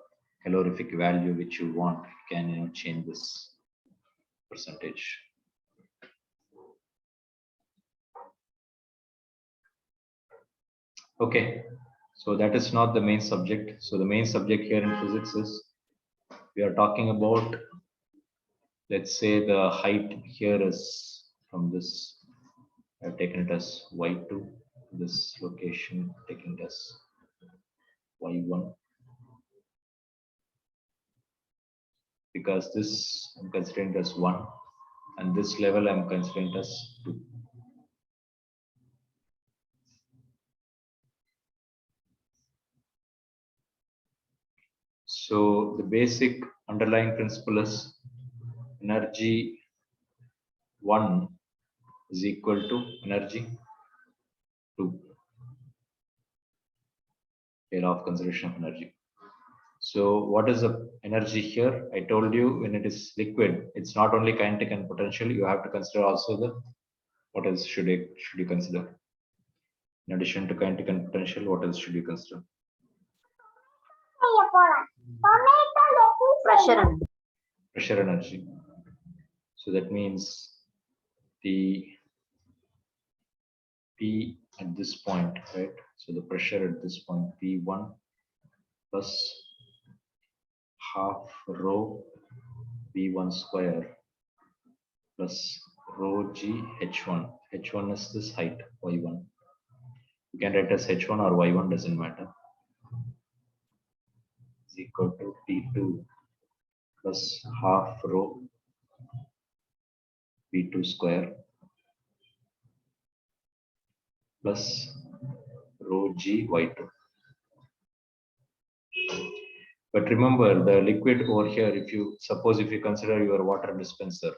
calorific value which you want, you can change this percentage. Okay, so that is not the main subject. So the main subject here in physics is we are talking about, let's say the height here is from this, I've taken it as y2, this location taking it as y1, because this I'm considering it as 1 and this level I'm considering it as 2. So the basic underlying principle is energy 1 is equal to energy 2. Law of conservation of energy. So what is the energy here? I told you when it is liquid, it's not only kinetic and potential. You have to consider also the, what else should you consider? In addition to kinetic and potential, what else should you consider? Pressure. Pressure energy. So that means the P at this point, right? So the pressure at this point, P1 plus half rho V1 square plus rho G H1. H1 is this height, Y1. You can write as H1 or Y1, doesn't matter. Is equal to T2 plus half rho V2 square plus rho G Y2. But remember the liquid over here, if you consider your water dispenser,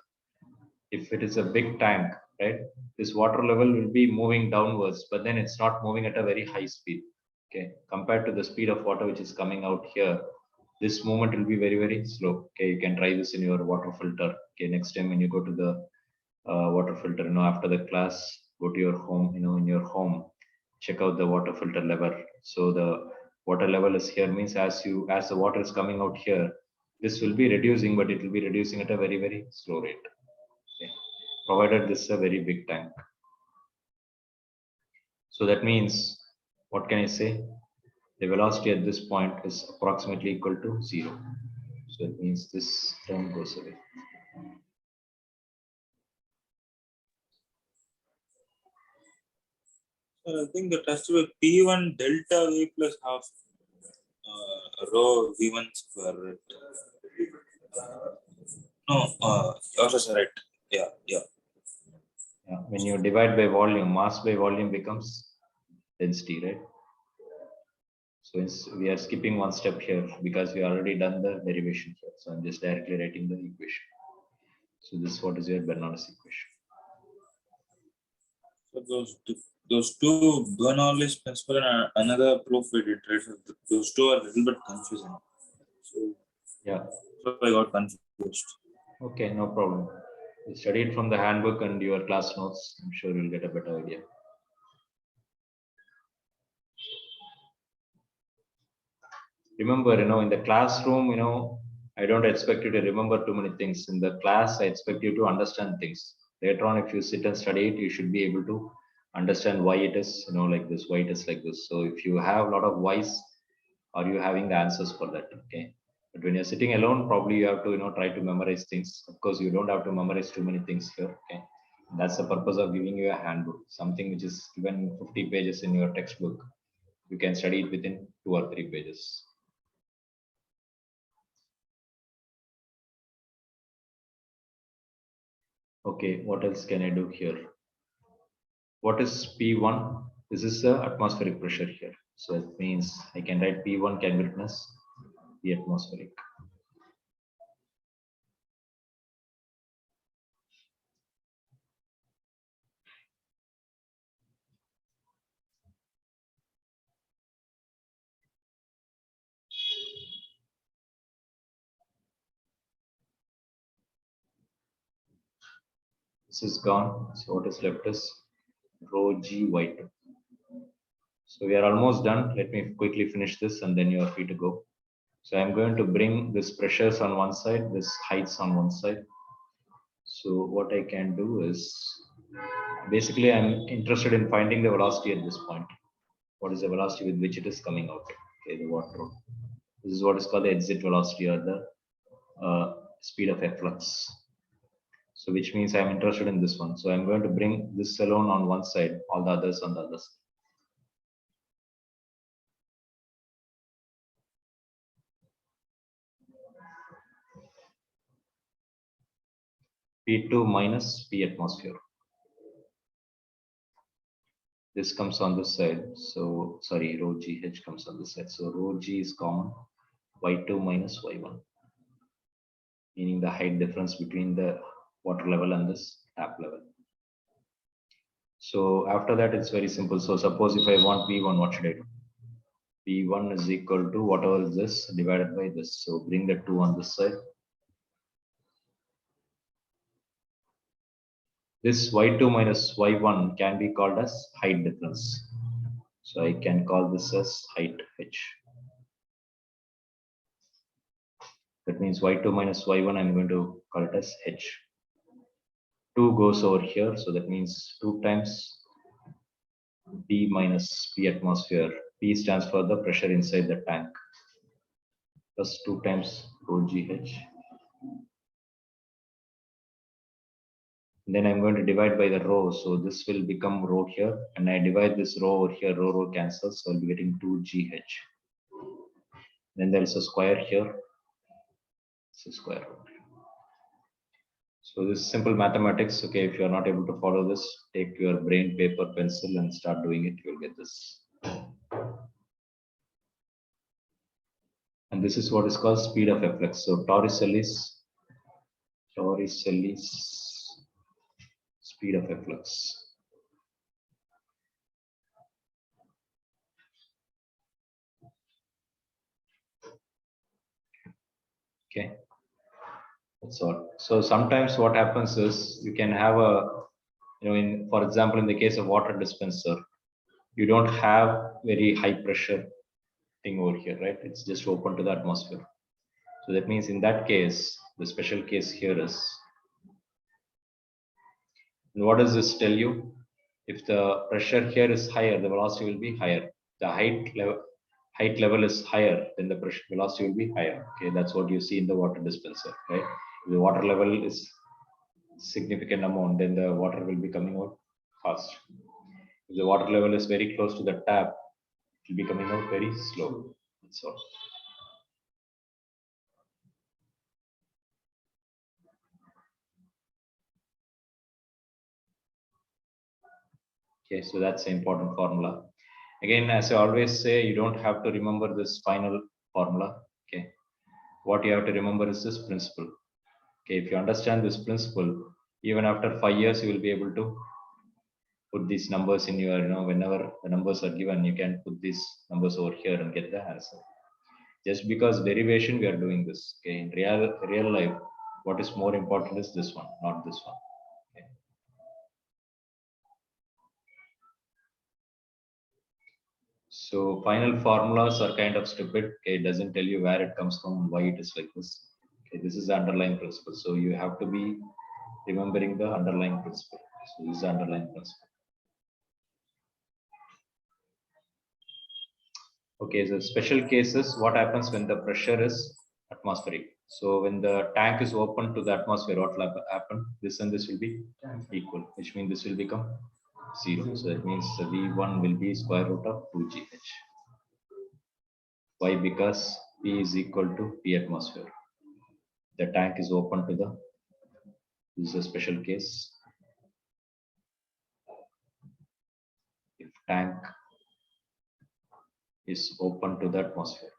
if it is a big tank, right, this water level will be moving downwards, but then it's not moving at a very high speed. Okay, compared to the speed of water which is coming out here, this movement will be very, very slow. Okay, you can try this in your water filter. Okay, next time when you go to the water filter, after the class, go to your home, in your home, check out the water filter level. So the water level is here, means as the water is coming out here, this will be reducing, but it will be reducing at a very, very slow rate. Okay, provided this is a very big tank. So that means, what can I say? The velocity at this point is approximately equal to 0. So it means this term goes away. I think that has to be P1 delta V plus half rho V1 square. No, yours is right. Yeah. Yeah, when you divide by volume, mass by volume becomes density, right? So we are skipping one step here because we already done the derivation here. So I'm just directly writing the equation. So this is what is your Bernoulli's equation. So those two Bernoulli's principle and another proof we did, right? So those two are a little bit confusing. So yeah, so I got confused. Okay, no problem. You study it from the handbook and your class notes. I'm sure you'll get a better idea. Remember, in the classroom, I don't expect you to remember too many things. In the class, I expect you to understand things. Later on, if you sit and study it, you should be able to understand why it is, like this, why it is like this. So if you have a lot of whys, are you having the answers for that? Okay. But when you're sitting alone, probably you have to, try to memorize things. Of course, you don't have to memorize too many things here. Okay. That's the purpose of giving you a handbook, something which is given 50 pages in your textbook. You can study it within 2 or 3 pages. Okay, what else can I do here? What is P1? This is the atmospheric pressure here. So it means I can write P1 can be written as P atmospheric. This is gone. So what is left is rho G Y2. So we are almost done. Let me quickly finish this and then you are free to go. So I'm going to bring this pressures on one side, this heights on one side. So what I can do is, basically I'm interested in finding the velocity at this point. What is the velocity with which it is coming out? Okay, the water. This is what is called the exit velocity or the speed of efflux. So which means I'm interested in this one. So I'm going to bring this alone on one side, all the others on the other side. P2 minus P atmosphere. This comes on this side. So sorry, rho GH comes on this side. So rho G is common, Y2 minus Y1, meaning the height difference between the water level and this tap level. So after that, it's very simple. So suppose if I want P1, what should I do? P1 is equal to whatever is this divided by this. So bring the 2 on this side. This Y2 minus Y1 can be called as height difference. So I can call this as height H. That means Y2 minus Y1, I'm going to call it as H. 2 goes over here. So that means 2 times P minus P atmosphere. P stands for the pressure inside the tank. Plus 2 times rho GH. Then I'm going to divide by the rho. So this will become rho here. And I divide this rho over here. Rho cancels. So I'll be getting 2GH. Then there's a square here. It's a square root. So this is simple mathematics. Okay, if you are not able to follow this, take your brain, paper, pencil and start doing it. You'll get this. And this is what is called speed of efflux. So Torricelli's speed of efflux. Okay, that's all. So sometimes what happens is you can have a, in, for example, in the case of water dispenser, you don't have very high pressure thing over here, right? It's just open to the atmosphere. So that means in that case, the special case here is, and what does this tell you? If the pressure here is higher, the velocity will be higher. The height level is higher, then the pressure velocity will be higher. Okay, that's what you see in the water dispenser, right? If the water level is significant amount, then the water will be coming out fast. If the water level is very close to the tap, it will be coming out very slow. That's all. Okay, so that's an important formula. Again, as I always say, you don't have to remember this final formula. Okay, what you have to remember is this principle. Okay, if you understand this principle, even after 5 years, you will be able to put these numbers in your, whenever the numbers are given, you can put these numbers over here and get the answer. Just because derivation, we are doing this. Okay, in real life, what is more important is this one, not this one. Okay. So final formulas are kind of stupid. Okay, it doesn't tell you where it comes from, why it is like this. Okay, this is the underlying principle. So you have to be remembering the underlying principle. So this is the underlying principle. Okay, so special cases, what happens when the pressure is atmospheric? So when the tank is open to the atmosphere, what will happen? This and this will be equal, which means this will become 0. So that means the V1 will be square root of 2GH. Why? Because P is equal to P atmosphere. The tank is open to the, this is a special case. if tank is open to the atmosphere.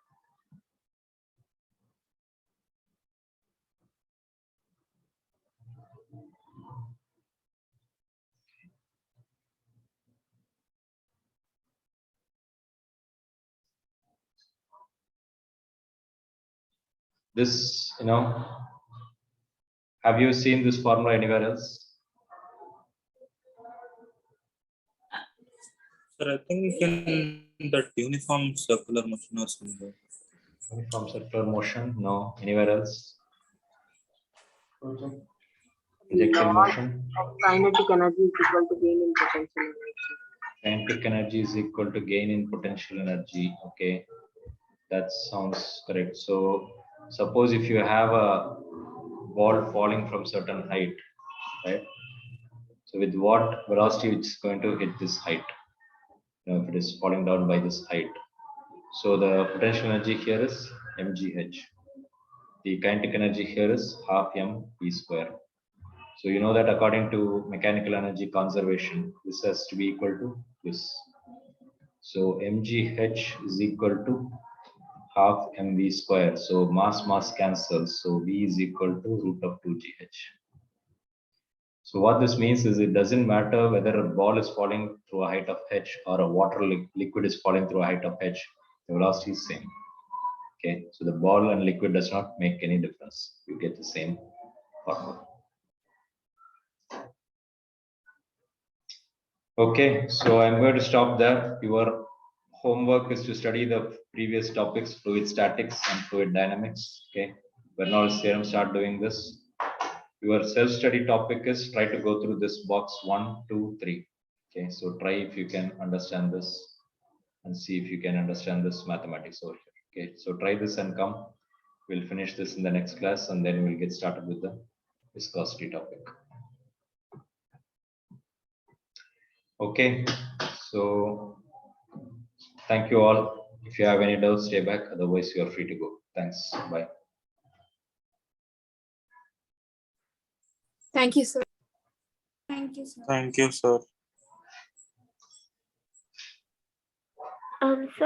This, have you seen this formula anywhere else? Sir, I think in that uniform circular motion or something. Uniform circular motion? No. Anywhere else? Project. Injection motion? Kinetic energy is equal to gain in potential energy. Kinetic energy is equal to gain in potential energy. Okay, that sounds correct. So suppose if you have a ball falling from certain height, right? So with what velocity it's going to hit this height? If it is falling down by this height. So the potential energy here is mgh. The kinetic energy here is half m v square. So you know that according to mechanical energy conservation, this has to be equal to this. So mgh is equal to half mv square. So mass cancels. So v is equal to root of 2gh. So what this means is it doesn't matter whether a ball is falling through a height of h or a water liquid is falling through a height of h, the velocity is same. Okay, so the ball and liquid does not make any difference. You get the same formula. Okay, so I'm going to stop there. Your homework is to study the previous topics, fluid statics and fluid dynamics. Okay, Bernoulli's theorem, start doing this. Your self-study topic is try to go through this box 1, 2, 3. Okay, so try if you can understand this and see if you can understand this mathematics over here. Okay, so try this and come. We'll finish this in the next class and then we'll get started with the viscosity topic. Okay, so thank you all. If you have any doubts, stay back. Otherwise, you are free to go. Thanks. Bye. Thank you, sir. Thank you, sir. Thank you, sir. So